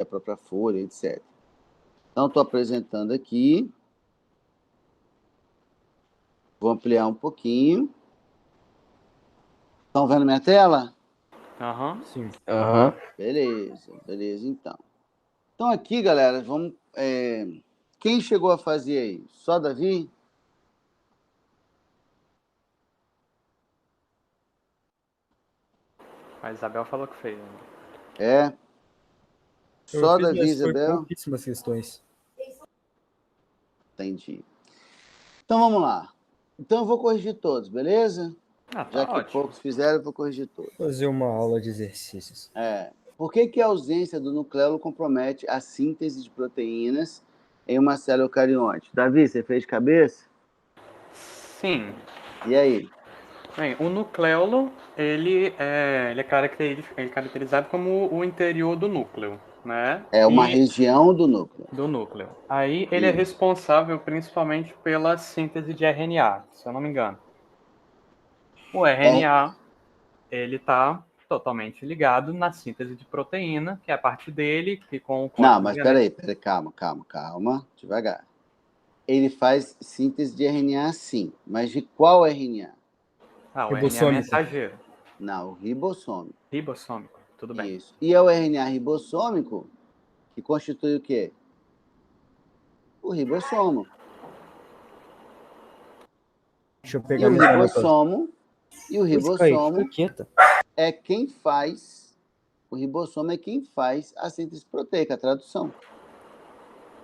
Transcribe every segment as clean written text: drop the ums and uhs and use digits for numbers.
a própria folha, etc. Então, estou apresentando aqui. Vou ampliar um pouquinho. Estão vendo minha tela? Aham. Sim. Aham. Beleza, então. Então, aqui, galera, vamos... Quem chegou a fazer aí? Só Davi? A Isabel falou que fez. É. Eu Só fiz, Davi, mas foi Isabel? pouquíssimas questões. Entendi. Então, vamos lá. Então, eu vou corrigir todos, beleza? Ah, tá Já que ótimo. poucos fizeram, eu vou corrigir todos. Fazer uma aula de exercícios. Por que a ausência do nucleolo compromete a síntese de proteínas em uma célula eucarionte? Davi, você fez de cabeça? Sim. E aí? Bem, o nucleolo, ele é caracterizado como o interior do núcleo, né? É uma E região do núcleo. do núcleo. Aí ele é Isso. responsável principalmente pela síntese de RNA, se eu não me engano. O RNA, ele está totalmente ligado na síntese de proteína, que é a parte dele, que com o Não, código mas genético... peraí, calma, devagar. Ele faz síntese de RNA, sim, mas de qual RNA? Ah, o RNA Ribossômico. mensageiro. Não, o ribossômico. Ribossômico, tudo bem. Isso. E é o RNA ribossômico que constitui o quê? O ribossomo. Deixa eu E pegar o minha caneta. ribossomo Fica quieta. é quem faz, o ribossomo é quem faz a síntese proteica, a tradução.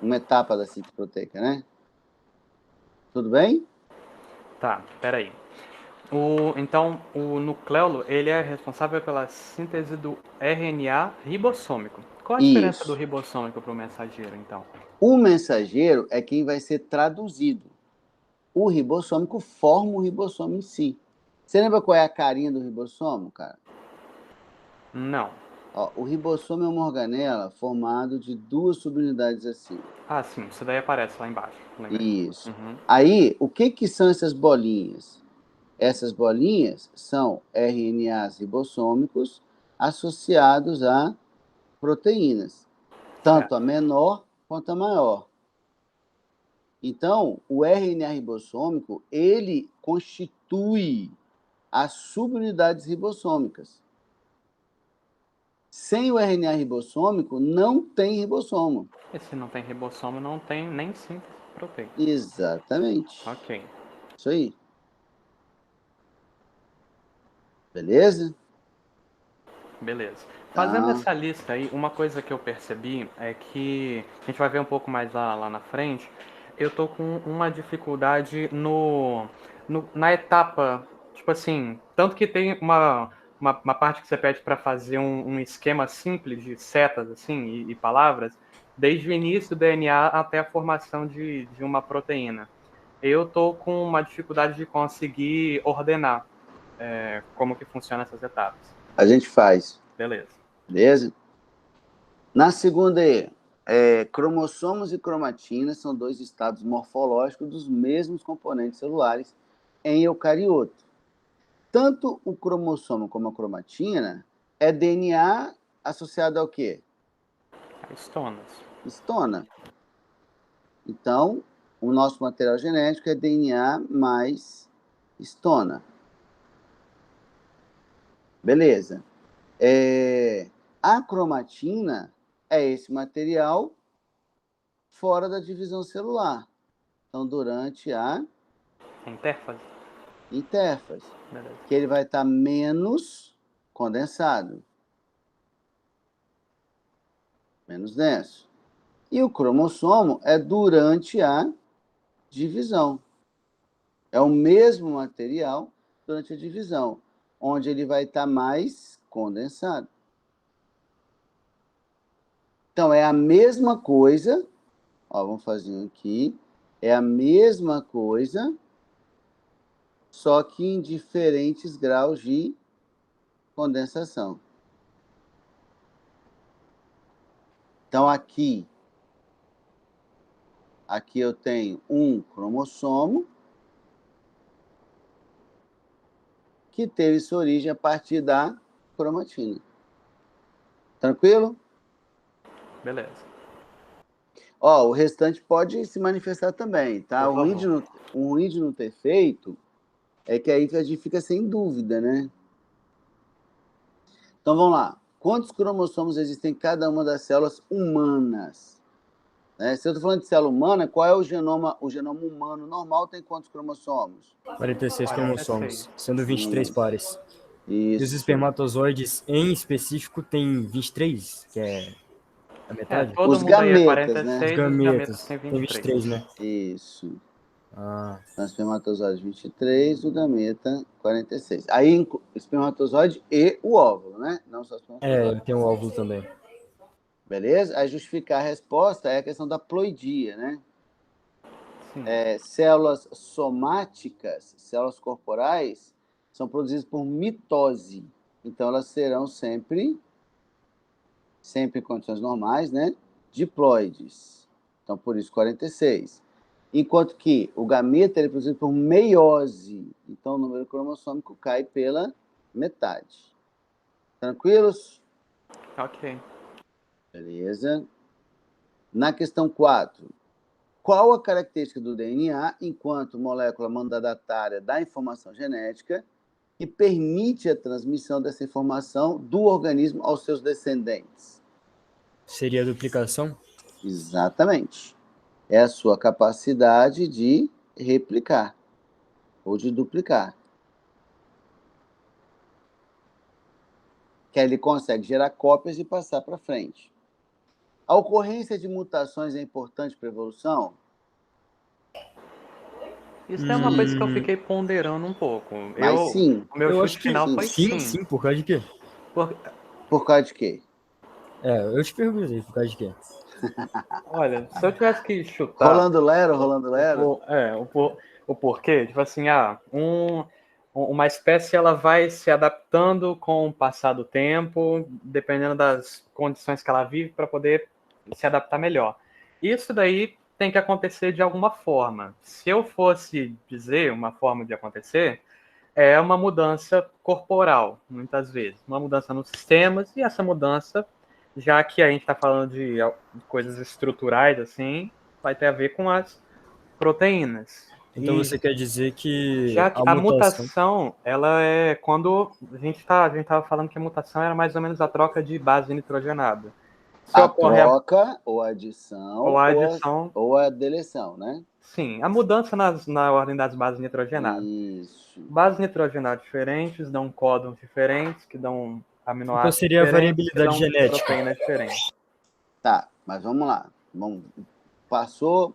Uma etapa da síntese proteica, né? Tudo bem? Tá, peraí. Então, o nucleolo, ele é responsável pela síntese do RNA ribossômico. Qual a diferença do Isso. ribossômico para o mensageiro, então? O mensageiro é quem vai ser traduzido. O ribossômico forma o ribossomo em si. Você lembra qual é a carinha do ribossomo, cara? Não. Ó, o ribossomo é uma organela formado de duas subunidades assim. Ah, sim, isso daí aparece lá embaixo. Lembrei. Isso. Uhum. Aí, o que são essas bolinhas? Essas bolinhas são RNAs ribossômicos associados a proteínas, tanto a menor quanto a maior. Então, o RNA ribossômico, ele constitui as subunidades ribossômicas. Sem o RNA ribossômico, não tem ribossomo. E se não tem ribossomo, não tem nem síntese proteica. Exatamente. Ok. Isso aí. Beleza? Beleza. Fazendo Tá. essa lista aí, uma coisa que eu percebi é que a gente vai ver um pouco mais lá na frente. Eu tô com uma dificuldade na etapa, tipo assim, tanto que tem uma parte que você pede para fazer um esquema simples de setas assim e palavras, desde o início do DNA até a formação de uma proteína. Eu tô com uma dificuldade de conseguir ordenar como que funcionam essas etapas. A gente faz. Beleza. Beleza? Na segunda cromossomos e cromatina são dois estados morfológicos dos mesmos componentes celulares em eucarioto. Tanto o cromossomo como a cromatina é DNA associado ao quê? Estonas. Histona. Então, o nosso material genético é DNA mais histona. Beleza. A cromatina é esse material fora da divisão celular. Então, durante a Interfase. intérfase, Beleza. que ele vai estar menos condensado, menos denso. E o cromossomo é durante a divisão. É o mesmo material durante a divisão, onde ele vai estar mais condensado. Então, é a mesma coisa, ó, vamos fazer um aqui, é a mesma coisa, só que em diferentes graus de condensação. Então, aqui eu tenho um cromossomo que teve sua origem a partir da cromatina. Tranquilo? beleza. Ó, o restante pode se manifestar também, tá? Por O ruim favor. o ruim de não ter feito é que aí a gente fica sem dúvida, né? Então vamos lá. Quantos cromossomos existem em cada uma das células humanas? Né? Se eu estou falando de célula humana, qual é o genoma? O genoma humano normal tem quantos cromossomos? 46 cromossomos, sendo 23 Isso. pares. E os Isso. espermatozoides, em específico, tem 23, que é a metade? Todo Os mundo aí é gametas, né? 46, os gametas tem Tem 23. 23, né? Isso. Ah, Então, espermatozoide 23, o gameta 46. Aí, espermatozoide e o óvulo, né? Não só espermatozoide. tem um óvulo também. Beleza? Aí, justificar a resposta é a questão da ploidia, né? Sim. Células somáticas, células corporais, são produzidas por mitose. Então, elas serão sempre em condições normais, né? Diploides. Então, por isso, 46. Enquanto que o gameta ele é produzido por meiose. Então, o número cromossômico cai pela metade. Tranquilos? Ok. Beleza. Na questão 4, qual a característica do DNA enquanto molécula mandatária da informação genética que permite a transmissão dessa informação do organismo aos seus descendentes? Seria a duplicação? Exatamente. É a sua capacidade de replicar ou de duplicar. Que ele consegue gerar cópias e passar para frente. A ocorrência de mutações é importante para a evolução? Isso é uma coisa que eu fiquei ponderando um pouco. Mas sim. O meu Eu chute acho que final foi sim. sim, por causa de quê? Por- Por causa de quê? Eu te perguntei, por causa de quê? olha, se eu tivesse que chutar Rolando Lero. o porquê, tipo assim, uma espécie ela vai se adaptando com o passar do tempo, dependendo das condições que ela vive, para poder se adaptar melhor. Isso daí tem que acontecer de alguma forma. Se eu fosse dizer uma forma de acontecer, é uma mudança corporal, muitas vezes. Uma mudança nos sistemas, e essa mudança, já que a gente está falando de coisas estruturais, assim, vai ter a ver com as proteínas. Então E você quer dizer que já que a a mutação... mutação, ela é quando a gente estava falando que a mutação era mais ou menos a troca de base nitrogenada. Se A ocorrer troca, ou a ou adição, a adição, ou a deleção, né? sim, a mudança na ordem das bases nitrogenadas. Isso. Bases nitrogenadas diferentes dão códons diferentes, que dão Então aminoácidos seria a diferentes, que variabilidade dão genética. proteínas diferentes. Tá, mas vamos lá. Passou,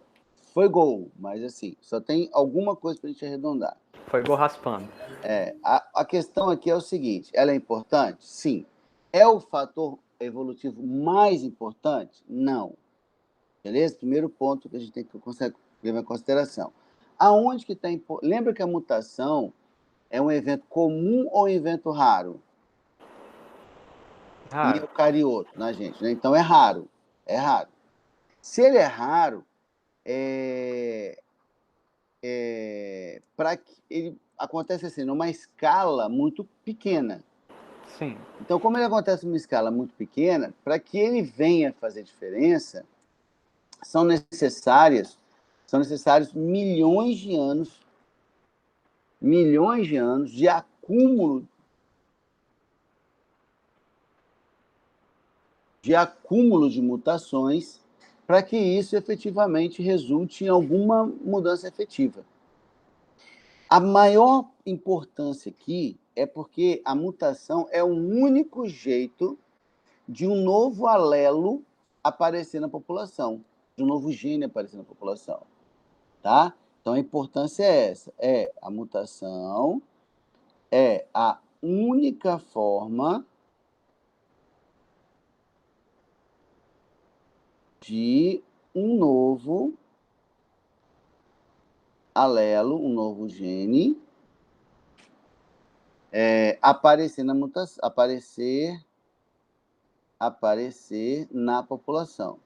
foi gol, mas assim, só tem alguma coisa para a gente arredondar. Foi gol raspando. A questão aqui é o seguinte: ela é importante? Sim. É o fator evolutivo mais importante? Não. Beleza? Primeiro ponto que a gente tem que levar em consideração. Aonde que está... Lembra que a mutação é um evento comum ou um evento raro? Em Raro. eucarioto, na gente, né? Então é raro. É raro. Se ele é raro, para que ele acontece assim, numa escala muito pequena. Sim. Então, como ele acontece numa escala muito pequena, para que ele venha fazer diferença, são necessários milhões de anos de acúmulo de mutações para que isso efetivamente resulte em alguma mudança efetiva. A maior importância aqui é porque a mutação é o único jeito de um novo alelo aparecer na população, de um novo gene aparecer na população, tá? Então a importância é essa, a mutação é a única forma de um novo alelo, um novo gene aparecer na mutação, aparecer na população.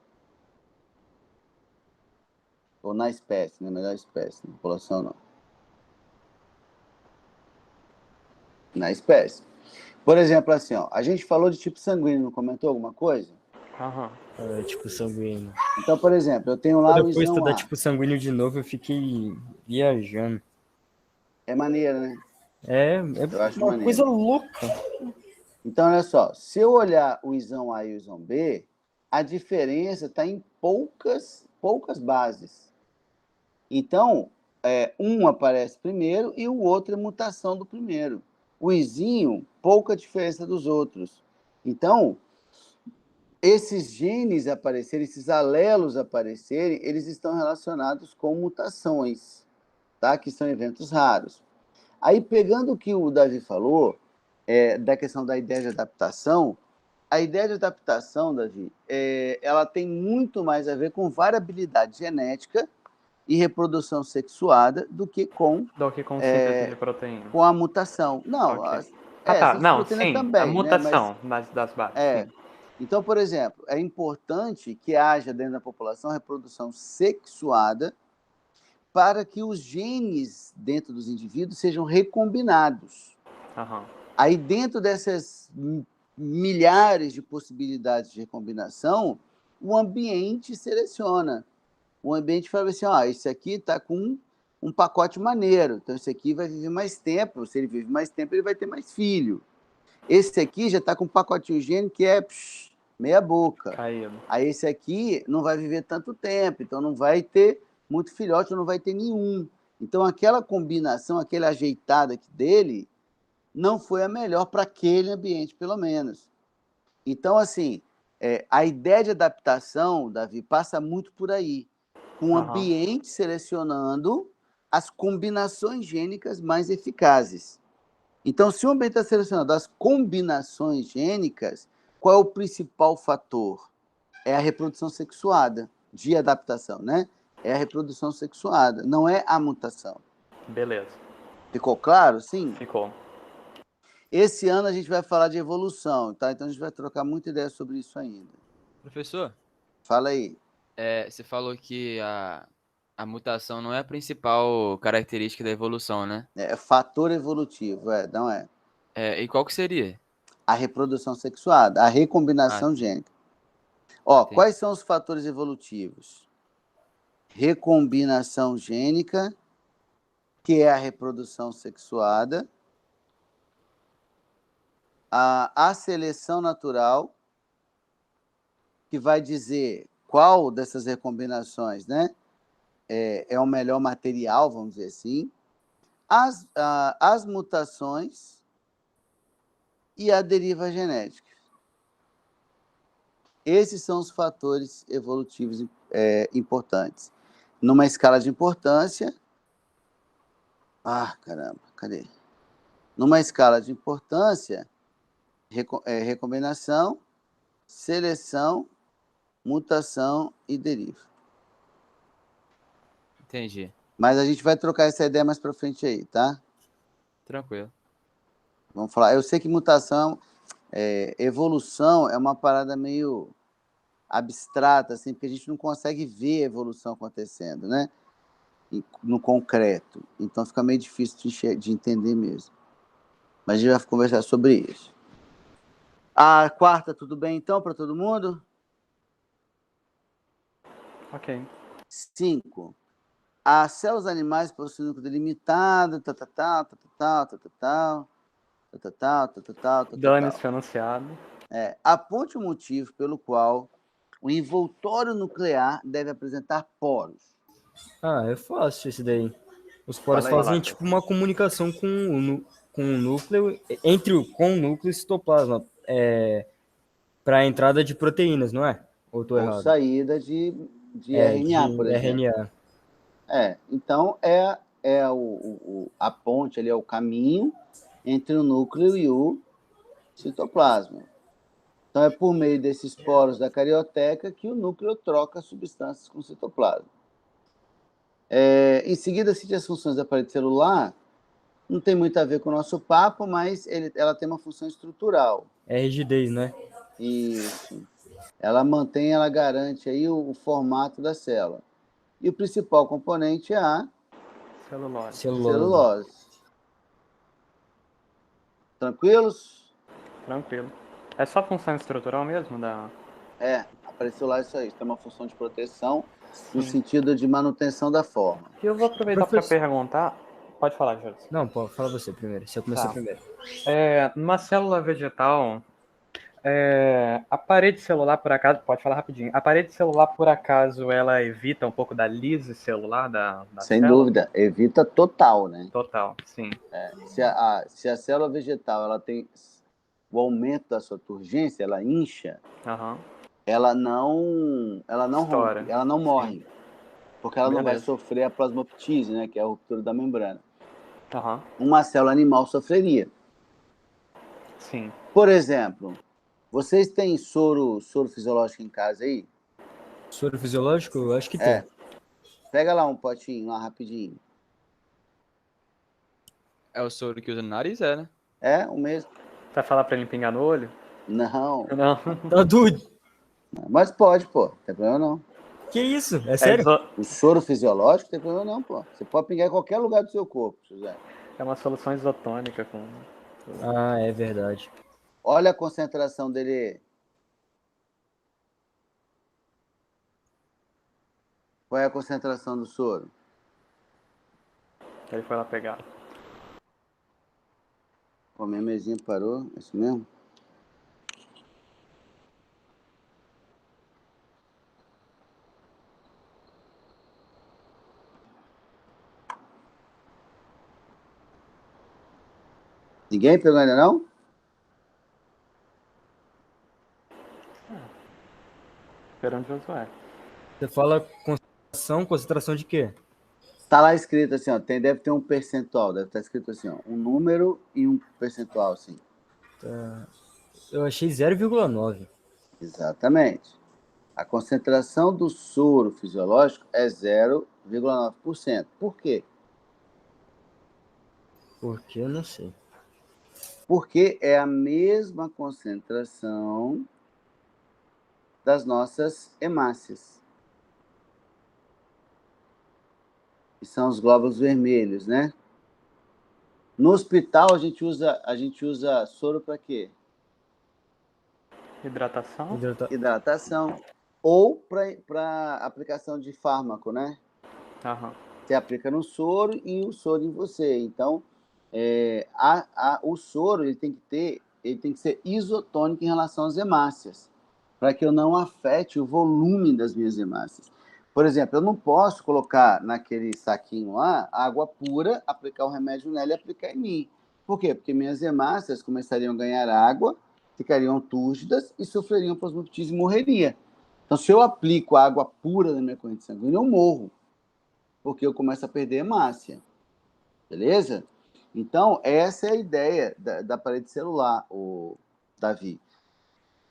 Ou na espécie, né? Melhor espécie, na população não. Na espécie. Por exemplo, assim, ó, a gente falou de tipo sanguíneo, não comentou alguma coisa? Aham. Tipo sanguíneo. Então, por exemplo, eu tenho lá Quando o eu fui isão estudar A. tipo sanguíneo de novo, eu fiquei viajando. É maneiro, né? É Eu acho uma coisa maneiro. louca. Então, olha só, se eu olhar o isão A e o isão B, a diferença está em poucas bases. Então, um aparece primeiro e o outro é mutação do primeiro. O izinho, pouca diferença dos outros. Então, esses genes aparecerem, esses alelos aparecerem, eles estão relacionados com mutações, tá? Que são eventos raros. Aí, pegando o que o Davi falou, da questão da ideia de adaptação, a ideia de adaptação, Davi, ela tem muito mais a ver com variabilidade genética e reprodução sexuada do que Do que com síntese de proteína. com a mutação. Não, Ok. Tá. essas Não, proteínas sim. A também, né? Mas, mutação das bases, é, sim. então, por exemplo, é importante que haja dentro da população reprodução sexuada para que os genes dentro dos indivíduos sejam recombinados. Aham. Aí, dentro dessas milhares de possibilidades de recombinação, o ambiente seleciona. O ambiente fala assim, esse aqui está com um pacote maneiro, então esse aqui vai viver mais tempo, se ele vive mais tempo, ele vai ter mais filho. Esse aqui já está com um pacotinho gênico que é meia boca. Caído. Aí esse aqui não vai viver tanto tempo, então não vai ter muito filhote, não vai ter nenhum. Então aquela combinação, aquele ajeitado aqui dele, não foi a melhor para aquele ambiente, pelo menos. Então, assim, a ideia de adaptação, Davi, passa muito por aí, com o ambiente selecionando as combinações gênicas mais eficazes. Então, se o ambiente está selecionando as combinações gênicas, qual é o principal fator? É a reprodução sexuada, de adaptação, né? É a reprodução sexuada, não é a mutação. Beleza. Ficou claro? Sim? Ficou. Esse ano a gente vai falar de evolução, tá? Então a gente vai trocar muita ideia sobre isso ainda. Professor, Fala aí. você falou que a mutação não é a principal característica da evolução, né? É fator evolutivo, não é? E qual que seria? A reprodução sexuada, a Ah, recombinação gênica. entendi. Quais são os fatores evolutivos? Recombinação gênica, que é a reprodução sexuada, a seleção natural, que vai dizer qual dessas recombinações, né, é o melhor material, vamos dizer assim, as mutações e a deriva genética. Esses são os fatores evolutivos importantes. Numa escala de importância... caramba, cadê? Numa escala de importância, recombinação, seleção, mutação e deriva. Entendi. Mas a gente vai trocar essa ideia mais para frente aí, tá? Tranquilo. Vamos falar. Eu sei que mutação, evolução é uma parada meio abstrata, assim, porque a gente não consegue ver a evolução acontecendo, né? No concreto. Então fica meio difícil de entender mesmo. Mas a gente vai conversar sobre isso. A quarta, tudo bem então para todo mundo? Ok. 5. As células animais possuem núcleo delimitado, Dane-se o anunciado. Aponte o motivo pelo qual o envoltório nuclear deve apresentar poros. É fácil esse daí. Os poros Fala aí. fazem tipo uma comunicação com o núcleo, com o núcleo e citoplasma, para a entrada de proteínas, não é? Ou tô Ou errado? saída de RNA, por de exemplo. RNA. Então, a ponte ali, é o caminho entre o núcleo e o citoplasma. Então, é por meio desses poros da carioteca que o núcleo troca substâncias com o citoplasma. Em seguida, cite as funções da parede celular. Não tem muito a ver com o nosso papo, mas ela tem uma função estrutural. É rigidez, né? Isso. Ela garante aí o formato da célula. E o principal componente é a celulose. Tranquilos? Tranquilo. É só função estrutural mesmo da A parede celular é isso aí. Tem uma função de proteção no Sim. sentido de manutenção da forma. E eu vou aproveitar para Professor- perguntar. Pode falar, Júlio. Não, pô, fala você primeiro. Você começou Tá. primeiro. Numa célula vegetal, a parede celular, por acaso, pode falar rapidinho. A parede celular, por acaso, ela evita um pouco da lise celular da Sem célula? dúvida, evita total, né? Total, sim. Se a célula vegetal ela tem o aumento da sua turgência, ela incha, Aham. ela não Estoura. rompe, ela não morre, porque ela não vai Beleza. sofrer a plasmoptise, né, que é a ruptura da membrana. Aham. Uma célula animal sofreria. Sim. Por exemplo, vocês têm soro fisiológico em casa aí? Soro fisiológico? Eu acho que tem. Pega lá um potinho, lá rapidinho. É o soro que usa no nariz, é, né? É o mesmo? Vai falar pra ele pingar no olho? Não, Não. Tá doido? mas pode, pô, não tem problema não. Que isso? É sério? O soro fisiológico não tem problema não, pô. Você pode pingar em qualquer lugar do seu corpo, José. É uma solução isotônica com. Ah, é verdade. Olha a concentração dele. Qual é a concentração do soro? Ele foi lá pegar. Pô, minha mesinha parou, é isso mesmo? Ninguém pegou ainda não? Esperando Josué. Você fala concentração de quê? Tá lá escrito assim, ó, deve ter um percentual, deve estar escrito assim, ó, um número e um percentual, assim. Eu achei 0,9. Exatamente. A concentração do soro fisiológico é 0,9%. Por quê? Por que? Eu não sei. Porque é a mesma concentração das nossas hemácias, que são os glóbulos vermelhos, né? No hospital a gente usa soro para quê? Hidratação? Hidratação ou para aplicação de fármaco, né? Aham. Você aplica no soro e o soro em você. Então, o soro ele tem que ser isotônico em relação às hemácias, para que eu não afete o volume das minhas hemácias. Por exemplo, eu não posso colocar naquele saquinho lá água pura, aplicar o remédio nela e aplicar em mim. Por quê? Porque minhas hemácias começariam a ganhar água, ficariam túrgidas e sofreriam plasmoptise e morreria. Então, se eu aplico água pura na minha corrente sanguínea, eu morro, porque eu começo a perder hemácia. Beleza? Então, essa é a ideia da parede celular, o Davi.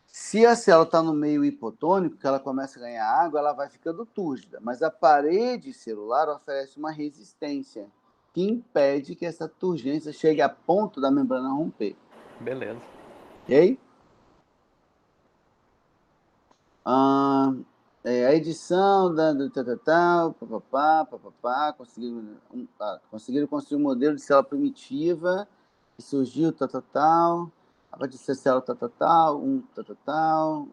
Se a célula está no meio hipotônico, que ela começa a ganhar água, ela vai ficando túrgida. Mas a parede celular oferece uma resistência que impede que essa turgência chegue a ponto da membrana romper. Beleza. Ok? A edição do papapá, conseguiram construir um modelo de célula primitiva que surgiu, a partir dessa célula,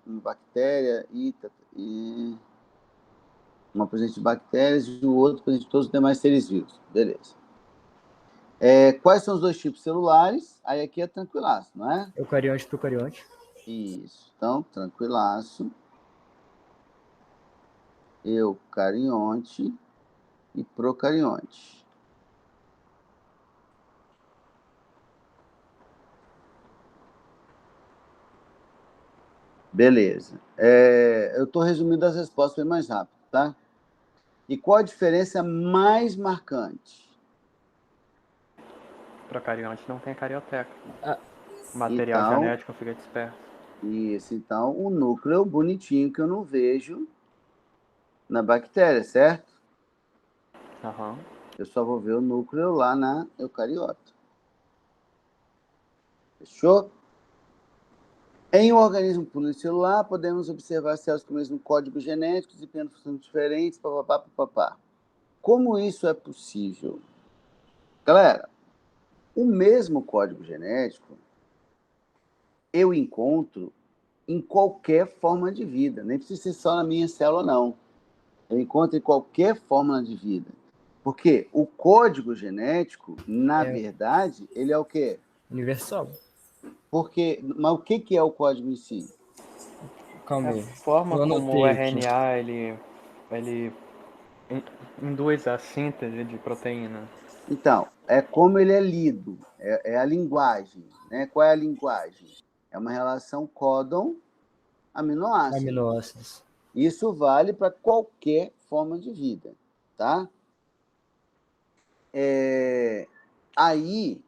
uma bactéria e uma presente de bactérias e o outro presente de todos os demais seres vivos. Beleza. Quais são os dois tipos celulares? Aí aqui é tranquilaço, não é? Eucarionte para eucarionte. Isso. Então, tranquilaço. Eucarionte e procarionte. Beleza. Eu estou resumindo as respostas bem mais rápido, tá? E qual a diferença mais marcante? Procarionte não tem carioteca. Ah, Material então, genético fica disperso. Isso, então, o núcleo bonitinho que eu não vejo na bactéria, certo? Aham. Eu só vou ver o núcleo lá na eucariota. Fechou? Em um organismo pluricelular, podemos observar células com o mesmo código genético, desempenhando funções diferentes, papapá. Como isso é possível? Galera, o mesmo código genético eu encontro em qualquer forma de vida. Nem precisa ser só na minha célula, não. Eu encontro em qualquer forma de vida. Porque o código genético, na verdade, ele é o quê? Universal. Mas o que é o código em si? Calma A aí. forma Eu como o anotei aqui. RNA ele induz a síntese de proteína. Então, é como ele é lido, é a linguagem. Né? Qual é a linguagem? É uma relação códon-aminoácido. Aminoácidos. Isso vale para qualquer forma de vida, tá? Aí,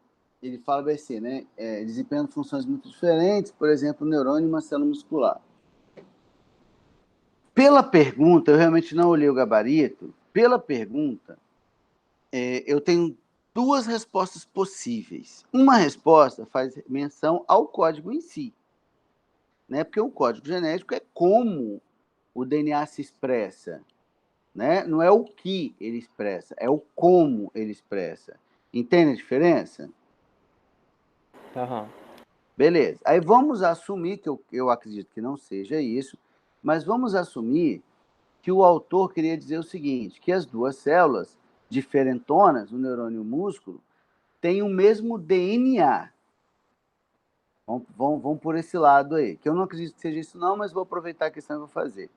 ele fala bem assim, né? Desempenhando funções muito diferentes, por exemplo, neurônio e uma célula muscular. Pela pergunta, eu realmente não olhei o gabarito, pela pergunta, eu tenho duas respostas possíveis. Uma resposta faz menção ao código em si, né? Porque o código genético é como o DNA se expressa, né? Não é o que ele expressa, é o como ele expressa. Entende a diferença? Aham. Beleza. Aí vamos assumir, que eu acredito que não seja isso, mas vamos assumir que o autor queria dizer o seguinte, que as duas células diferentonas, o neurônio e o músculo, têm o mesmo DNA. Vamos por esse lado aí, que eu não acredito que seja isso não, mas vou aproveitar a questão e vou fazer.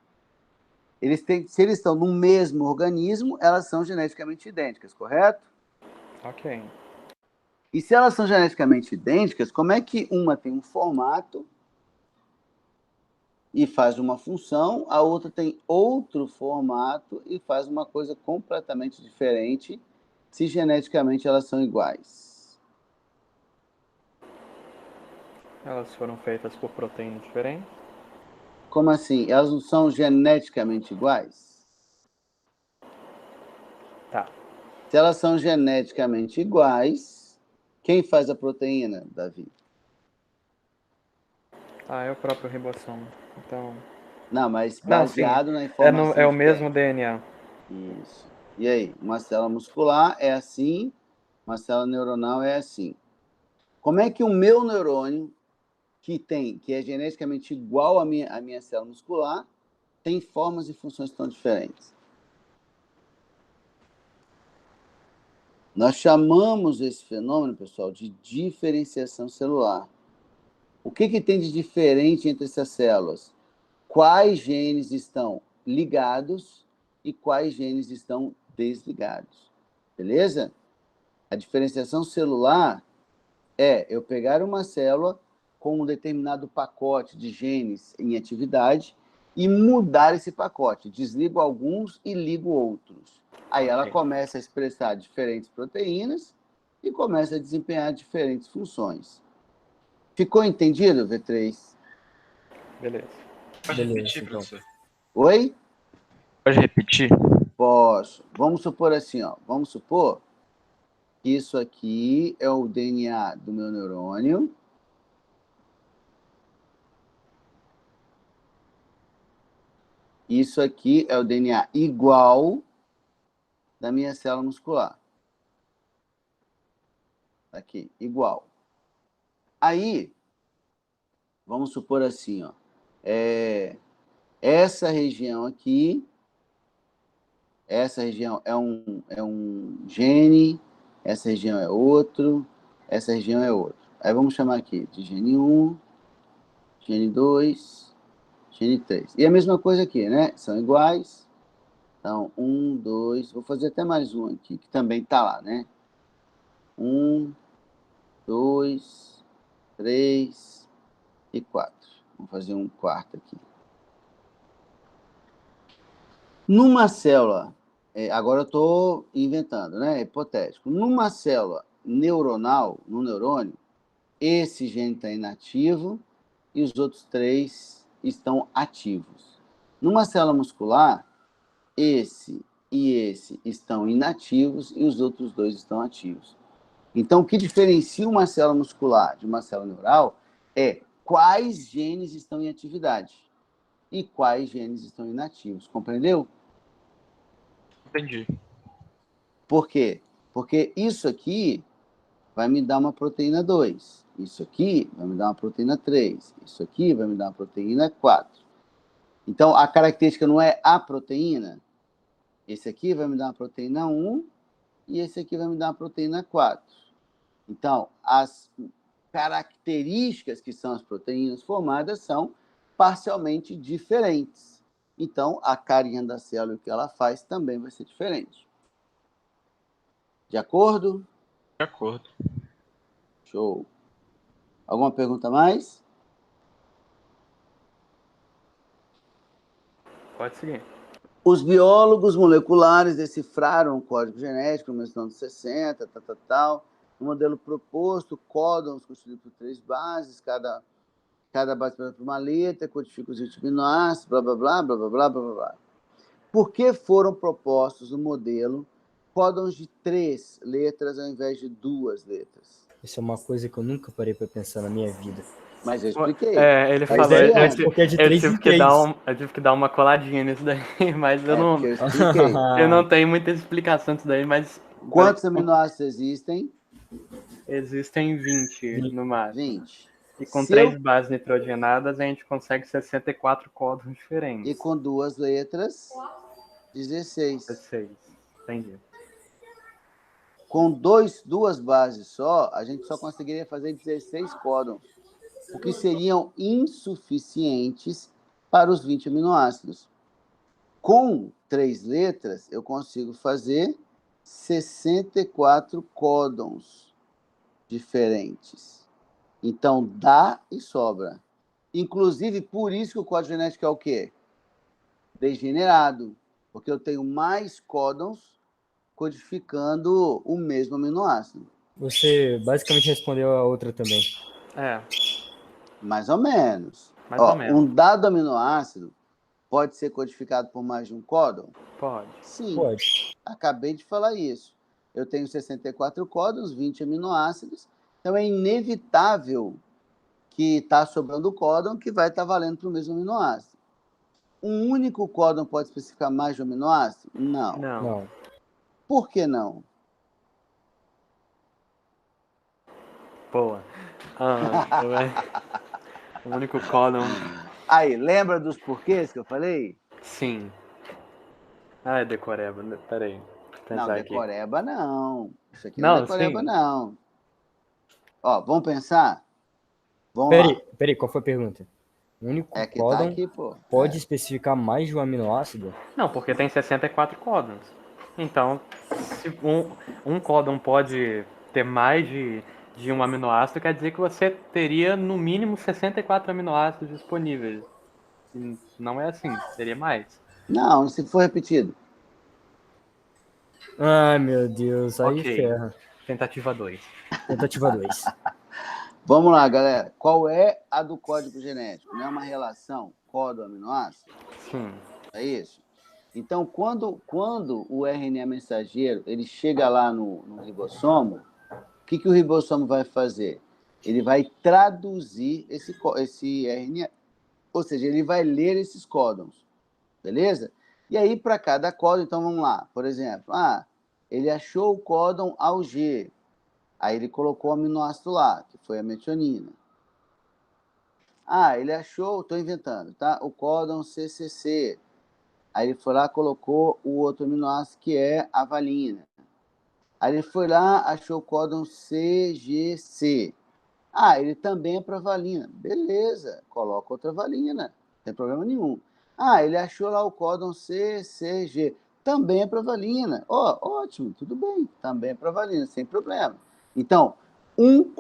Se eles estão no mesmo organismo, elas são geneticamente idênticas, correto? Ok. E se elas são geneticamente idênticas, como é que uma tem um formato e faz uma função, a outra tem outro formato e faz uma coisa completamente diferente, se geneticamente elas são iguais? Elas foram feitas por proteínas diferentes? Como assim? Elas não são geneticamente iguais? Tá. Se elas são geneticamente iguais, quem faz a proteína, Davi? É o próprio ribossomo. Então. Não, mas Não, sim. baseado na É informação o que mesmo tem. DNA. Isso. E aí? Uma célula muscular é assim, uma célula neuronal é assim. Como é que o meu neurônio, que é geneticamente igual à minha célula muscular, tem formas e funções tão diferentes? Nós chamamos esse fenômeno, pessoal, de diferenciação celular. O que tem de diferente entre essas células? Quais genes estão ligados e quais genes estão desligados? Beleza? A diferenciação celular é eu pegar uma célula com um determinado pacote de genes em atividade e mudar esse pacote. Desligo alguns e ligo outros. Aí ela Ok. começa a expressar diferentes proteínas e começa a desempenhar diferentes funções. Ficou entendido, V3? Beleza. Pode Beleza, repetir, então. professor? Oi? Pode repetir? Posso. Vamos supor assim, ó. Vamos supor que isso aqui é o DNA do meu neurônio. Isso aqui é o DNA igual da minha célula muscular. Aqui, igual. Aí, vamos supor assim, ó. Essa região aqui, essa região é um gene, essa região é outro, essa região é outro. Aí vamos chamar aqui de gene 1, gene 2, gene 3. E a mesma coisa aqui, né? São iguais. Então, 1, 2, vou fazer até mais um aqui, que também está lá, né? 1, 2, 3 e 4. Vamos fazer um quarto aqui. Numa célula, agora eu estou inventando, né? Hipotético. Numa célula neuronal, no neurônio, esse gene está inativo e os outros 3 estão ativos. Numa célula muscular, esse e esse estão inativos e os outros 2 estão ativos. Então, o que diferencia uma célula muscular de uma célula neural é quais genes estão em atividade e quais genes estão inativos. Compreendeu? Entendi. Por quê? Porque isso aqui vai me dar uma proteína 2. Isso aqui vai me dar uma proteína 3. Isso aqui vai me dar uma proteína 4. Então, a característica não é a proteína. Esse aqui vai me dar uma proteína 1 e esse aqui vai me dar uma proteína 4. Então, as características que são as proteínas formadas são parcialmente diferentes. Então, a carinha da célula, o que ela faz, também vai ser diferente. De acordo? De acordo. Show. Alguma pergunta mais? Pode seguir. Os biólogos moleculares decifraram o código genético no começo dos anos 60, tal. No modelo proposto, códons constituídos por 3 bases, cada base por uma letra, codifica os 20 aminoácidos, blá, blá, blá, blá, blá, blá, blá, blá. Por que foram propostos no modelo códons de 3 letras ao invés de 2 letras? Isso é uma coisa que eu nunca parei para pensar na minha vida. Mas eu expliquei. Ele Mas falou, é, porque é de eu 3 tive em que 3. eu tive que dar uma coladinha nisso daí, mas eu não, porque eu expliquei. eu não tenho muita explicação disso daí, mas Quantos aminoácidos existem? existem 20 no máximo. 20. E com Se 3 eu- bases nitrogenadas, a gente consegue 64 códons diferentes. E com 2 letras, 16. 16. Entendi. Com 2 bases só, a gente só conseguiria fazer 16 códons, o que seriam insuficientes para os 20 aminoácidos. Com 3 letras, eu consigo fazer 64 códons diferentes. Então, dá e sobra. Inclusive, por isso que o código genético é o quê? Degenerado, porque eu tenho mais códons codificando o mesmo aminoácido. Você basicamente respondeu a outra também. Mais ou menos. Mais ou menos. Um dado aminoácido pode ser codificado por mais de um códon? Pode. Sim. Pode. Acabei de falar isso. Eu tenho 64 códons, 20 aminoácidos, então é inevitável que está sobrando códon que vai estar valendo para o mesmo aminoácido. Um único códon pode especificar mais de um aminoácido? Não. Não. Por que não? Boa. O único códon. Aí, lembra dos porquês que eu falei? Sim. Ah, é decoreba. Peraí. Não, decoreba não. Isso aqui não é decoreba, sim. não. Ó, vamos pensar? Vamos lá. Peraí, qual foi a pergunta? O único É que códon tá aqui, pô. pode especificar mais de um aminoácido? Não, porque tem 64 códons. Então, se um códon pode ter mais de um aminoácido, quer dizer que você teria no mínimo 64 aminoácidos disponíveis. E não é assim, seria mais. Não, se for repetido. Ai, meu Deus, aí Ok. ferra. Tentativa 2. Tentativa 2. Vamos lá, galera. Qual é a do código genético? Não é uma relação códon-aminoácido? Sim. É isso? Então, quando o RNA mensageiro ele chega lá no ribossomo, o que o ribossomo vai fazer? Ele vai traduzir esse RNA, ou seja, ele vai ler esses códons, beleza? E aí, para cada códon, então vamos lá, por exemplo, ele achou o códon AUG, aí ele colocou o aminoácido lá, que foi a metionina. Ele achou, estou inventando, tá? O códon CCC. Aí ele foi lá, colocou o outro aminoácido, que é a valina. Aí ele foi lá, achou o códon CGC. Ele também é para valina. Beleza, coloca outra valina, não tem problema nenhum. Ele achou lá o códon CCG. Também é para valina. Ótimo, tudo bem, também é para valina, sem problema. Então, um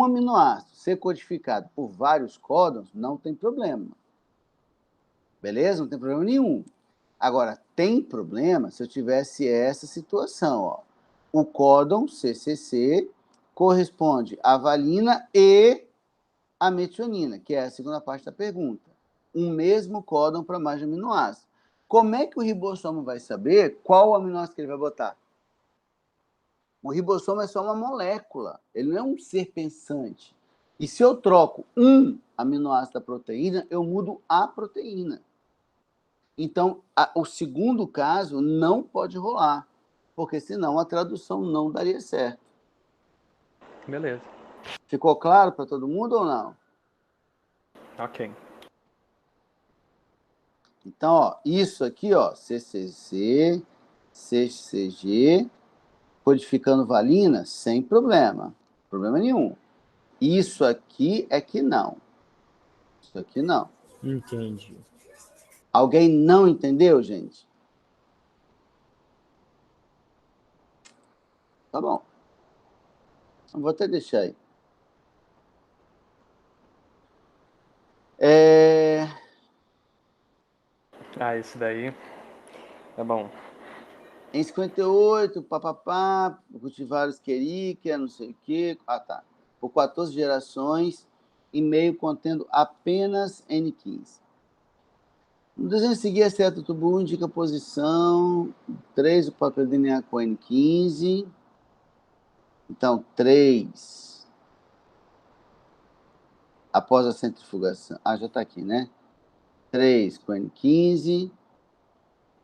aminoácido ser codificado por vários códons não tem problema. Beleza? Não tem problema nenhum. Agora, tem problema se eu tivesse essa situação. Ó. O códon CCC corresponde à valina e à metionina, que é a segunda parte da pergunta. Um mesmo códon para mais de aminoácido. Como é que o ribossomo vai saber qual aminoácido que ele vai botar? O ribossomo é só uma molécula, ele não é um ser pensante. E se eu troco um aminoácido da proteína, eu mudo a proteína. Então, o segundo caso não pode rolar, porque senão a tradução não daria certo. Beleza. Ficou claro para todo mundo ou não? Ok. Então, ó, isso aqui, ó, CCC, CCG, codificando valina, sem problema nenhum. Isso aqui é que não. Isso aqui não. Entendi. Alguém não entendeu, gente? Tá bom. Eu vou até deixar aí. Isso daí é bom. Em 58, papapá, cultivares queríquea, não sei o quê. Ah, tá. Por 14 gerações, e meio contendo apenas N15. No desenho a seguir, a seta tubo 1 indica a posição 3 do papel DNA com N15. Então, 3. Após a centrifugação. Ah, já está aqui, né? 3 com N15.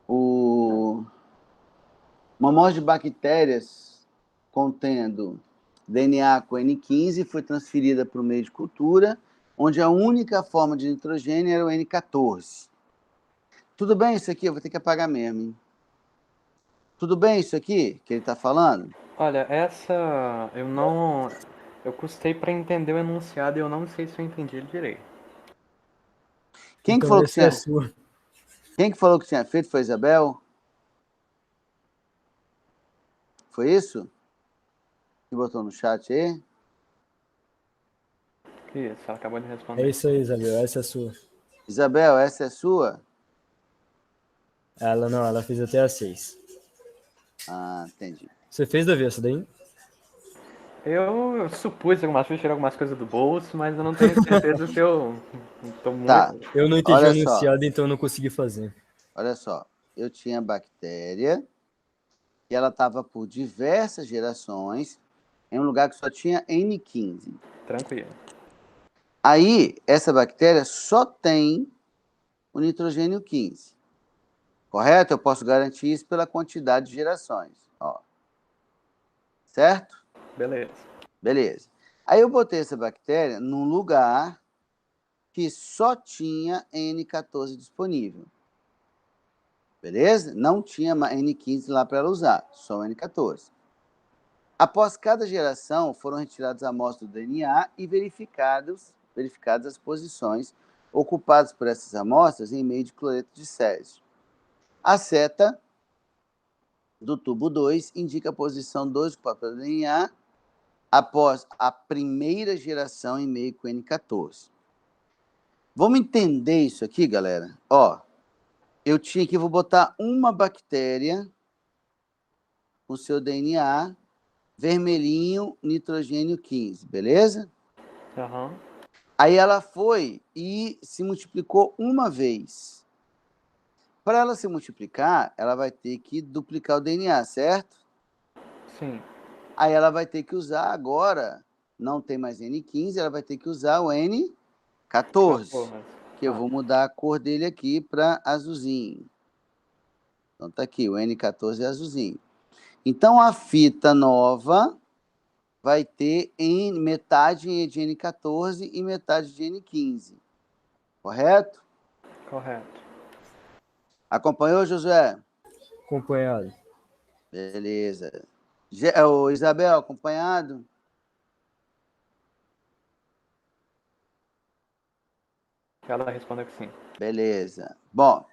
Uma amostra de bactérias contendo DNA com N15 foi transferida para o meio de cultura, onde a única forma de nitrogênio era o N14. Tudo bem isso aqui? Eu vou ter que apagar mesmo, hein? Tudo bem isso aqui que ele está falando? Olha, essa eu não. Eu custei para entender o enunciado e eu não sei se eu entendi ele direito. Quem que Então falou que essa é a tinha? sua. Quem que falou que tinha feito foi a Isabel? Foi isso? Que botou no chat aí? Isso, ela acabou de É responder. isso aí, Isabel. Essa é a sua. Isabel, essa é sua? Ela não, ela fez até a 6. Ah, entendi. Você fez, Davi, essa daí? Eu supus algumas coisas, tirei algumas coisas do bolso, mas eu não tenho certeza se eu tô muito. Tá, Eu não entendi o olha só. anunciado, então eu não consegui fazer. Olha só. Eu tinha bactéria e ela estava por diversas gerações em um lugar que só tinha N15. Tranquilo. Aí, essa bactéria só tem o nitrogênio 15. Correto? Eu posso garantir isso pela quantidade de gerações. Ó. Certo? Beleza. Beleza. Aí eu botei essa bactéria num lugar que só tinha N14 disponível. Beleza? Não tinha N15 lá para ela usar, só N14. Após cada geração, foram retiradas amostras do DNA e verificadas as posições ocupadas por essas amostras em meio de cloreto de césio. A seta do tubo 2 indica a posição 2 do papel do DNA após a primeira geração em meio com N14. Vamos entender isso aqui, galera? Ó, eu tinha que vou botar uma bactéria com seu DNA vermelhinho, nitrogênio 15, beleza? Aham. Aí ela foi e se multiplicou uma vez. Para ela se multiplicar, ela vai ter que duplicar o DNA, certo? Sim. Aí ela vai ter que usar agora, não tem mais N15, ela vai ter que usar o N14, que eu vou mudar a cor dele aqui para azulzinho. Então tá aqui, o N14 é azulzinho. Então a fita nova vai ter metade de N14 e metade de N15. Correto? Correto. Acompanhou, Josué? Acompanhado. Beleza. Ô, Isabel, acompanhado? Ela respondeu que sim. Beleza. Bom,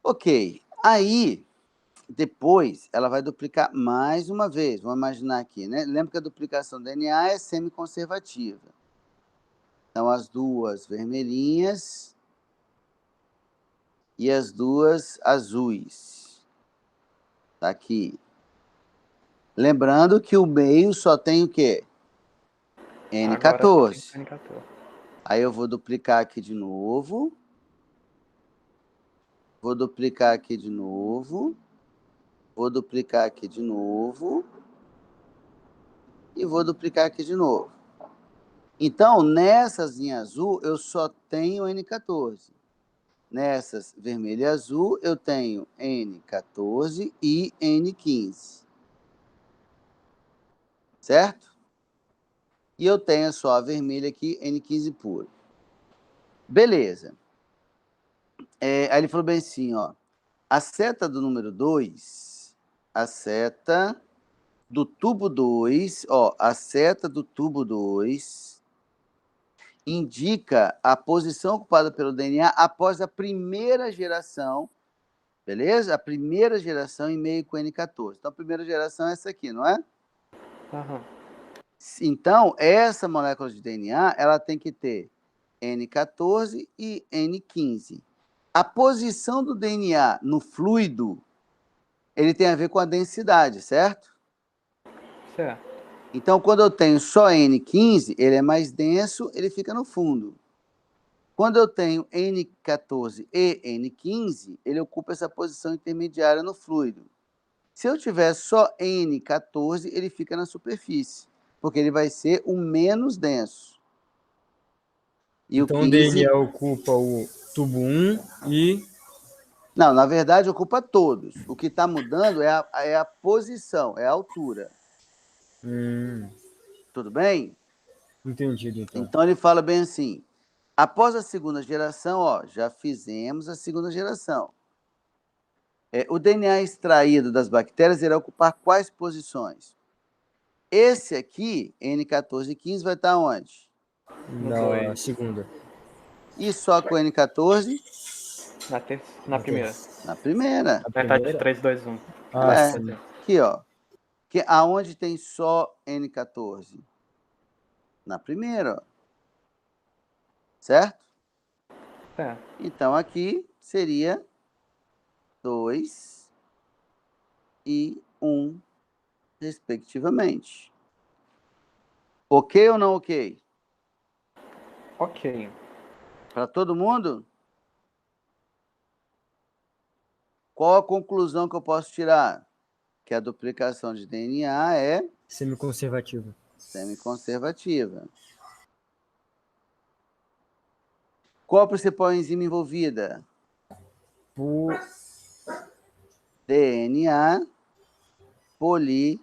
ok. Aí, depois, ela vai duplicar mais uma vez. Vamos imaginar aqui, né? Lembra que a duplicação do DNA é semiconservativa. Então, as duas vermelhinhas e as duas azuis. Tá aqui. Lembrando que o meio só tem o quê? Agora só tem N14. N14. Aí eu vou duplicar aqui de novo. Vou duplicar aqui de novo. Vou duplicar aqui de novo. E vou duplicar aqui de novo. Então, nessas em azul, eu só tenho N14. Nessas vermelho e azul, eu tenho N14 e N15. Certo? e eu tenho só a vermelha aqui, N15 puro. Beleza. Aí ele falou bem assim, ó, a seta do número 2, a seta do tubo 2, ó, a seta do tubo 2 indica a posição ocupada pelo DNA após a primeira geração, beleza? A primeira geração em meio com N14. Então, a primeira geração é essa aqui, não é? Aham. Então, essa molécula de DNA, ela tem que ter N14 e N15. A posição do DNA no fluido, ele tem a ver com a densidade, certo? Certo. Então, quando eu tenho só N15, ele é mais denso, ele fica no fundo. Quando eu tenho N14 e N15, ele ocupa essa posição intermediária no fluido. Se eu tiver só N14, ele fica na superfície, porque ele vai ser o menos denso. E Então o o 15... DNA ocupa o tubo 1 e... Não, na verdade, ocupa todos. O que está mudando é a posição, é a altura. Tudo bem? Entendido, então. Então, ele fala bem assim, após a segunda geração, ó, já fizemos a segunda geração. O DNA extraído das bactérias irá ocupar quais posições? Esse aqui, N14 e 15, vai estar onde? Na segunda. E só com N14? Na primeira. Na primeira. Metade de 3, 2, 1. Sim. Aqui, ó. Aonde tem só N14? Na primeira, ó. Certo? É. Então, aqui seria 2 e 1, respectivamente. Ok ou não ok? Ok. Para todo mundo? Qual a conclusão que eu posso tirar? Que a duplicação de DNA é Semiconservativa. semiconservativa. Qual a principal enzima envolvida? DNA polimerase.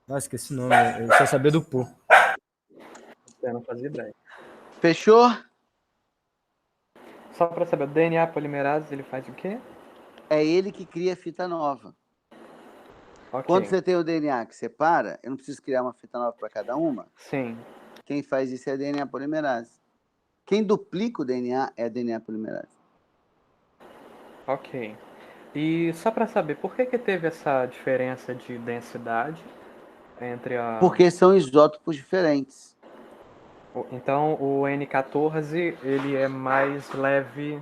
Nossa, esqueci o nome. Eu só sabia do pô. Eu não fazia ideia. Fechou? Só para saber, o DNA polimerase, ele faz o quê? É ele que cria fita nova. Ok. Quando você tem o DNA que separa, eu não preciso criar uma fita nova para cada uma. Sim. Quem faz isso é a DNA polimerase. Quem duplica o DNA é a DNA polimerase. Ok. E só para saber, por que teve essa diferença de densidade entre a... Porque são isótopos diferentes. Então, o N14, ele é mais leve...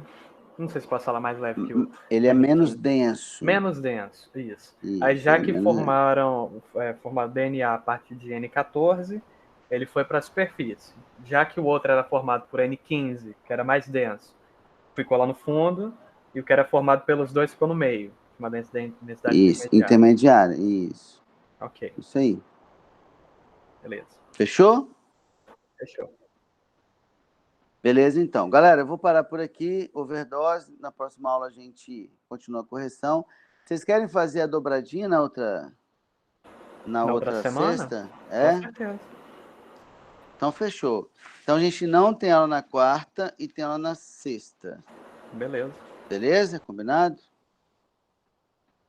Não sei se posso falar mais leve que o... Ele é menos denso. Menos denso, isso. Isso, Aí já ele é que menos formaram DNA a partir de N14, ele foi para a superfície. Já que o outro era formado por N15, que era mais denso, ficou lá no fundo, e o que era formado pelos dois ficou no meio, uma densidade Isso, intermediária, isso. Ok, Isso aí. beleza. Fechou? Fechou. Beleza, então. Galera, eu vou parar por aqui. Overdose. Na próxima aula a gente continua a correção. Vocês querem fazer a dobradinha na outra semana? sexta? Com certeza. Então, fechou. Então, a gente não tem aula na quarta e tem aula na sexta. Beleza. Beleza? Combinado?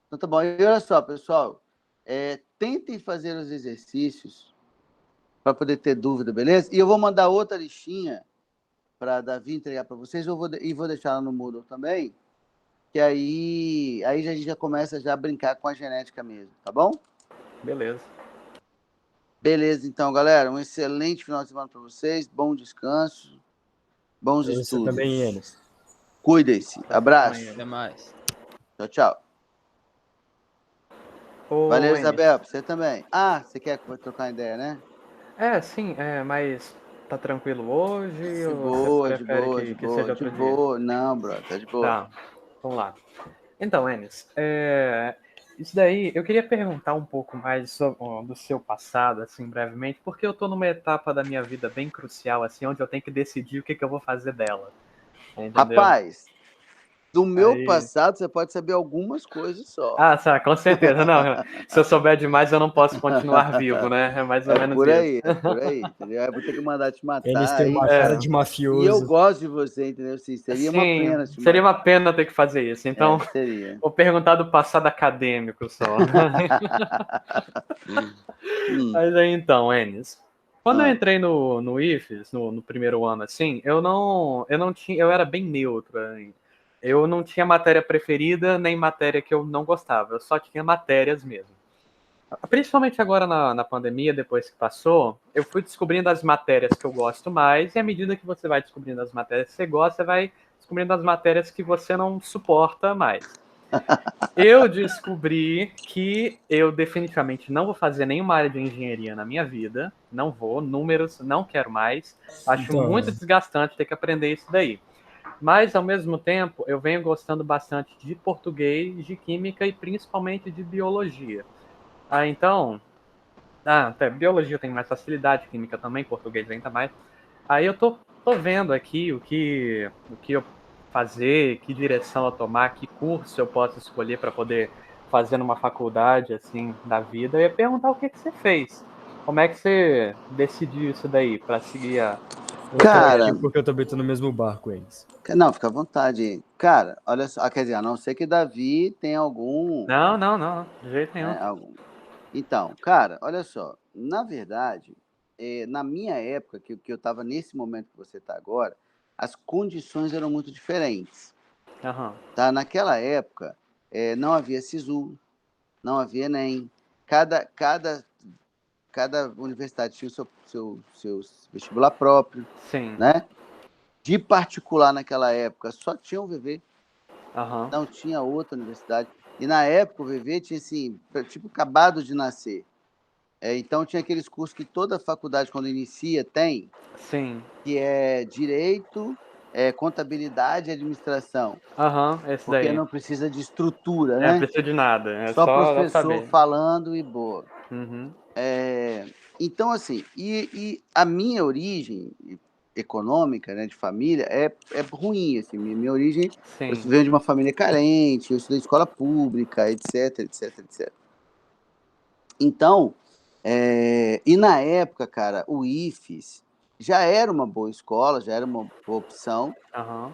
Então, tá bom. E olha só, pessoal. Tentem fazer os exercícios para poder ter dúvida, beleza? E eu vou mandar outra listinha para Davi entregar para vocês, vou deixar ela no Moodle também, que aí a gente já começa a brincar com a genética mesmo, tá bom? Beleza. Beleza, então, galera, um excelente final de semana para vocês, bom descanso, bons estudos. Você também, Enes. Cuidem-se, abraço. Até mais. Tchau, tchau. Valeu, Isabel, você também. Ah, você quer trocar ideia, né? Sim, mas tá tranquilo hoje? De Ou boa, você prefere que seja outro dia? Não, bro, tá de boa. Tá, vamos lá. Então, Enes, isso daí, eu queria perguntar um pouco mais do seu passado, assim, brevemente, porque eu tô numa etapa da minha vida bem crucial, assim, onde eu tenho que decidir o que eu vou fazer dela. Entendeu? Rapaz, Do meu Aí. passado, você pode saber algumas coisas só. Ah, tá, com certeza. Não, se eu souber demais, eu não posso continuar vivo, né? É mais ou menos isso. É por aí, entendeu? Eu vou ter que mandar te Eles matar. têm uma cara de E eu mafioso. gosto de você, entendeu? Assim, seria uma Sim, pena te seria uma matar. pena ter que fazer isso. Então, Seria. vou perguntar do passado acadêmico só. Hum, Mas aí então, Enes. Quando eu ah, entrei no IFES, no primeiro ano, assim, eu não tinha, eu era bem neutro. Hein? Eu não tinha matéria preferida, nem matéria que eu não gostava. Eu só tinha matérias mesmo. Principalmente agora na pandemia, depois que passou, eu fui descobrindo as matérias que eu gosto mais, e à medida que você vai descobrindo as matérias que você gosta, você vai descobrindo as matérias que você não suporta mais. Eu descobri que eu definitivamente não vou fazer nenhuma área de engenharia na minha vida. Não vou, números, não quero mais. Acho Então, muito desgastante ter que aprender isso daí. Mas, ao mesmo tempo, eu venho gostando bastante de português, de química e principalmente de biologia. Então, até biologia eu tenho mais facilidade, química também, português ainda mais. Aí eu tô vendo aqui o que eu fazer, que direção eu tomar, que curso eu posso escolher para poder fazer numa faculdade assim da vida. Eu ia perguntar o que que você fez. Como é que você decidiu isso daí para seguir a eu tô Cara, aqui porque eu também tô no mesmo barco, eles. não, fica à vontade. Cara, olha só, quer dizer, a não ser que Davi tenha algum, Não, não, não, de jeito nenhum. né, algum. Então, cara, olha só, na verdade, na minha época, que eu estava nesse momento que você está agora, as condições eram muito diferentes, Aham. tá? Naquela época, não havia SISU, não havia Enem, cada, cada, cada universidade tinha o seu vestibular próprio, Sim. né? De particular naquela época, só tinha o VV, Aham. não tinha outra universidade. E na época o VV tinha assim, tipo, acabado de nascer. Então tinha aqueles cursos que toda faculdade, quando inicia, tem, Sim. que é direito, contabilidade e administração, Aham, esse porque daí. não precisa de estrutura, É, não né? precisa de nada, é Só só professor saber. falando e boa. Uhum. Então, assim, e a minha origem econômica, né, de família, é ruim, assim, minha origem, eu Sim. venho de uma família carente, eu estudei escola pública, etc, etc, etc. Então, e na época, cara, o IFES já era uma boa escola, já era uma boa opção, Aham.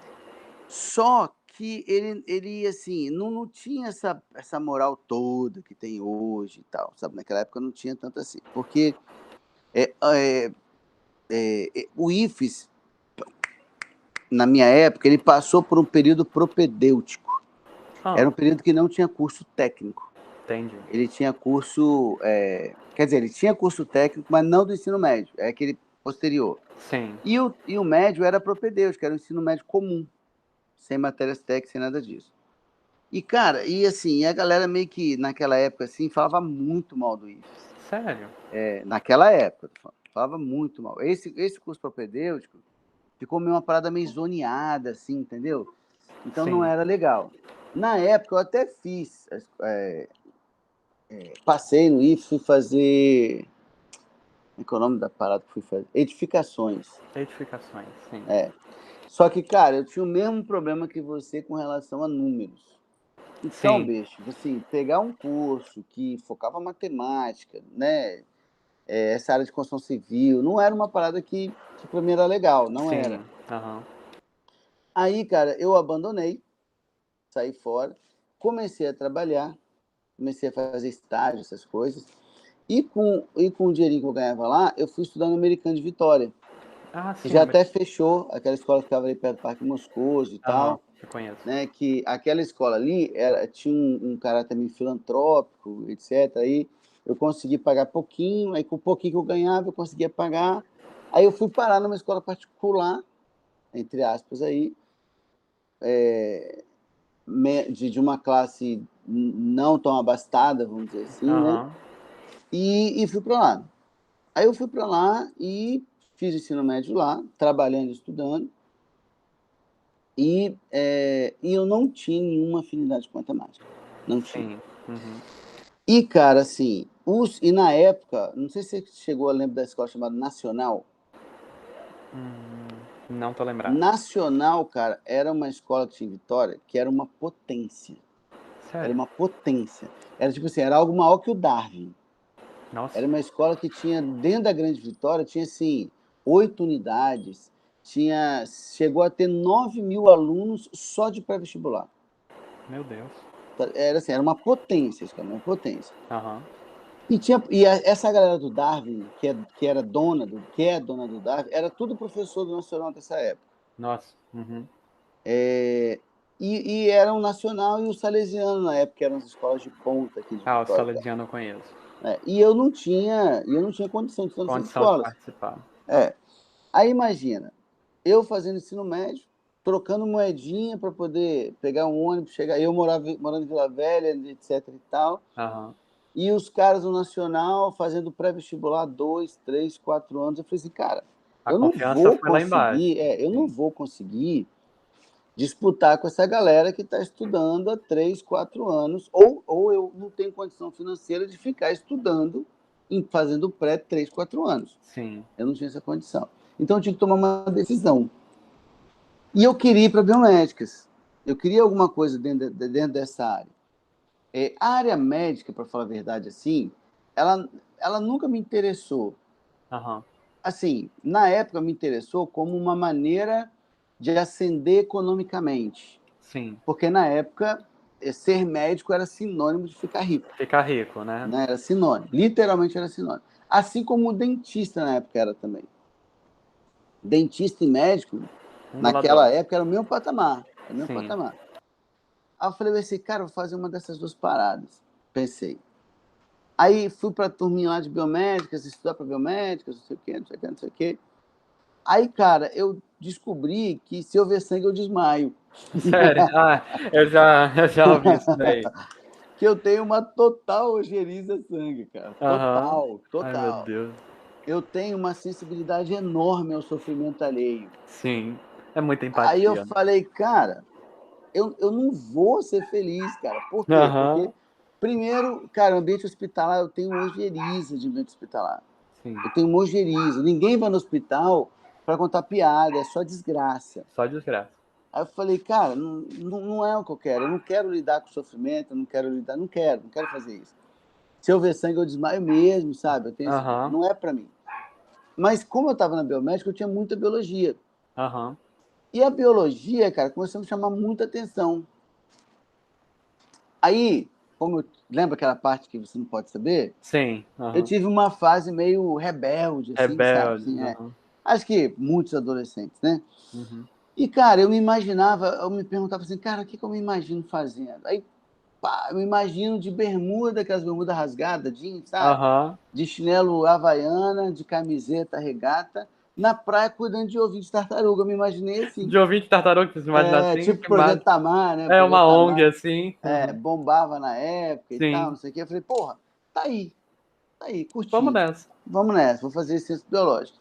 só que ele assim, não tinha essa moral toda que tem hoje e tal, sabe? Naquela época não tinha tanto assim, porque o IFES, na minha época, ele passou por um período propedêutico. Ah, Era um período que não tinha curso técnico. entendi. Ele tinha curso, quer dizer, ele tinha curso técnico, mas não do ensino médio, é aquele posterior. Sim. E o médio era propedêutico, era o ensino médio comum, sem matérias técnicas, sem nada disso. E, cara, e assim, a galera meio que, naquela época, assim, falava muito mal do IFES. Sério? Naquela época, falava muito mal. Esse curso propedêutico ficou meio uma parada meio zoneada, assim, entendeu? Então não Sim. era legal. Na época eu até fiz, passei no IFES, fui fazer, como é que é o nome da parada que fui fazer? Edificações. Edificações, sim. Só que, cara, eu tinha o mesmo problema que você com relação a números. Então, Sim, bicho, assim, pegar um curso que focava matemática, né? Essa área de construção civil, não era uma parada que para mim era legal, não era. sim. Aham. Aí, cara, eu abandonei, saí fora, comecei a trabalhar, comecei a fazer estágio, essas coisas, e com o dinheirinho que eu ganhava lá, eu fui estudar no Americano de Vitória, Ah, que sim. já até fechou, aquela escola que ficava ali perto do Parque Moscoso e Aham, tal, eu conheço. né? Que aquela escola ali tinha um caráter meio filantrópico, etc. Aí eu consegui pagar pouquinho, aí com o pouquinho que eu ganhava, eu conseguia pagar. Aí eu fui parar numa escola particular, entre aspas, aí, de uma classe não tão abastada, vamos dizer assim, né? Aham. E fui para lá. Aí eu fui para lá e fiz o ensino médio lá, trabalhando e estudando. E eu não tinha nenhuma afinidade com matemática. Não tinha. Sim. Uhum. E, cara, assim, e na época, não sei se você chegou a lembrar da escola chamada Nacional. Não tô lembrado. Nacional, cara, era uma escola que tinha em Vitória, que era uma potência. Era Sério? uma potência. Era tipo assim, era algo maior que o Darwin. Nossa. Era uma escola que tinha, dentro da Grande Vitória, tinha assim, 8 unidades, chegou a ter 9.000 alunos só de pré-vestibular. Meu Deus. Era assim, era uma potência, uma potência. Aham. Essa galera do Darwin, que é dona do Darwin, era tudo professor do Nacional dessa época. Nossa. Uhum. E era o Nacional e o Salesiano na época, que eram as escolas de ponta aqui de Ah, o Vitória. Salesiano eu conheço. E eu não tinha condição de estudar nessas Condição de escolas. participar. Aí imagina, eu fazendo ensino médio, trocando moedinha para poder pegar um ônibus, chegar. Eu morando em Vila Velha, etc e tal. Aham. E os caras do Nacional fazendo pré-vestibular 2, 3, 4 anos. Eu falei assim, cara, A eu não confiança vou foi lá embaixo. conseguir, eu não Sim. vou conseguir disputar com essa galera que está estudando há 3, 4 anos, ou eu não tenho condição financeira de ficar estudando, fazendo pré 3, 4 anos. Sim. Eu não tinha essa condição. Então eu tinha que tomar uma decisão. E eu queria ir para biomédicas. Eu queria alguma coisa dentro dessa área. A área médica, para falar a verdade, assim, ela nunca me interessou. Aham. Assim, na época me interessou como uma maneira de ascender economicamente. Sim. Porque na época, ser médico era sinônimo de ficar rico. Ficar rico, né? Era sinônimo. Literalmente era sinônimo. Assim como o dentista na época era também. Dentista e médico, Um do lado do naquela outro. época, era o mesmo patamar. Era o mesmo Sim. patamar. Aí eu falei assim, cara, vou fazer uma dessas duas paradas. Pensei. Aí fui para a turminha lá de biomédicas, estudar para biomédicas, não sei o quê, não sei o quê, não sei o quê. Aí, cara, eu descobri que se eu ver sangue, eu desmaio. Sério? Ah, eu já ouvi isso daí. Que eu tenho uma total ojeriza a sangue, cara. Aham. Ai, meu Total. Deus. Eu tenho uma sensibilidade enorme ao sofrimento alheio. Sim. É muita Aí eu empatia, né? falei, cara, eu não vou ser feliz, cara. Por quê? Porque, Aham. primeiro, cara, ambiente hospitalar, eu tenho ojeriza de ambiente hospitalar. Sim. Eu tenho ojeriza. Ninguém vai no hospital para contar piada, é só desgraça. Só desgraça. Aí eu falei, cara, não é o que eu quero. Eu não quero lidar com sofrimento, eu não quero fazer isso. Se eu ver sangue, eu desmaio mesmo, sabe? Eu tenho Aham. não é para mim. Mas como eu estava na biomédica, eu tinha muita biologia. Aham. E a biologia, cara, começou a me chamar muita atenção. Aí, lembra aquela parte que você não pode saber? Sim. Eu Aham. tive uma fase meio rebelde, assim, sabe? Rebelde. Assim, Aham. acho que muitos adolescentes, né? Uhum. E, cara, eu me perguntava assim, cara, o que eu me imagino fazendo? Aí, pá, eu me imagino de bermuda, aquelas bermudas rasgadas, jeans, sabe? Aham. De chinelo havaiana, de camiseta regata, na praia cuidando de ovinhos de tartaruga. Eu me imaginei assim. De ouvinte tartaruga, que se imagina assim, Tipo que Projeto massa. Tamar, né? É uma Projeto ONG, Tamar, assim. Uhum. bombava na época e tal, Sim. não sei o quê. Eu falei, porra, tá aí, Vamos curti. nessa. Vamos nessa, vou fazer ciência biológica.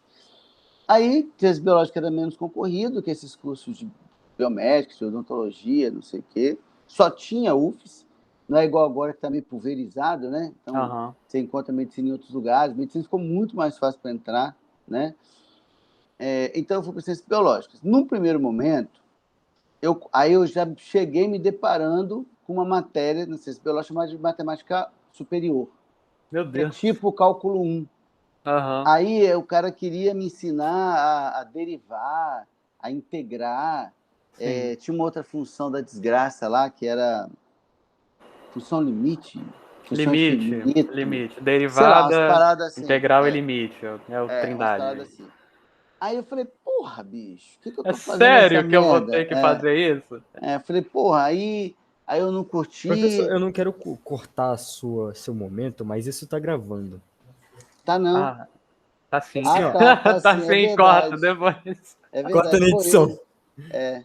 Aí, ciência biológica era menos concorrido que esses cursos de biomédicos, de odontologia, não sei o quê. Só tinha UFES, não é igual agora que está meio pulverizado, né? Então, Aham. você encontra medicina em outros lugares. Medicina ficou muito mais fácil para entrar, né? Então, eu fui para ciências biológicas. Num primeiro momento, aí eu já cheguei me deparando com uma matéria na ciência biológica chamada de matemática superior. Meu É Deus. tipo cálculo 1. Aham. Aí o cara queria me ensinar a derivar, a integrar. Sim. Tinha uma outra função da desgraça lá, que era função limite, função Limite. infinito, Limite. sei lá, umas Derivada, paradas assim. integral e limite. É o Umas Trindade paradas aí. assim. Aí eu falei, porra, bicho, o que eu É tô fazendo nessa sério que eu vou merda? ter que fazer isso? Falei, porra, aí eu não Professor, curti. eu não quero cortar seu momento, mas isso tá gravando. Tá não. Ah, tá sim. Assim, ó, Tá Tá sim, é sim, corta verdade. depois. É corta verdade, na foi edição. eu.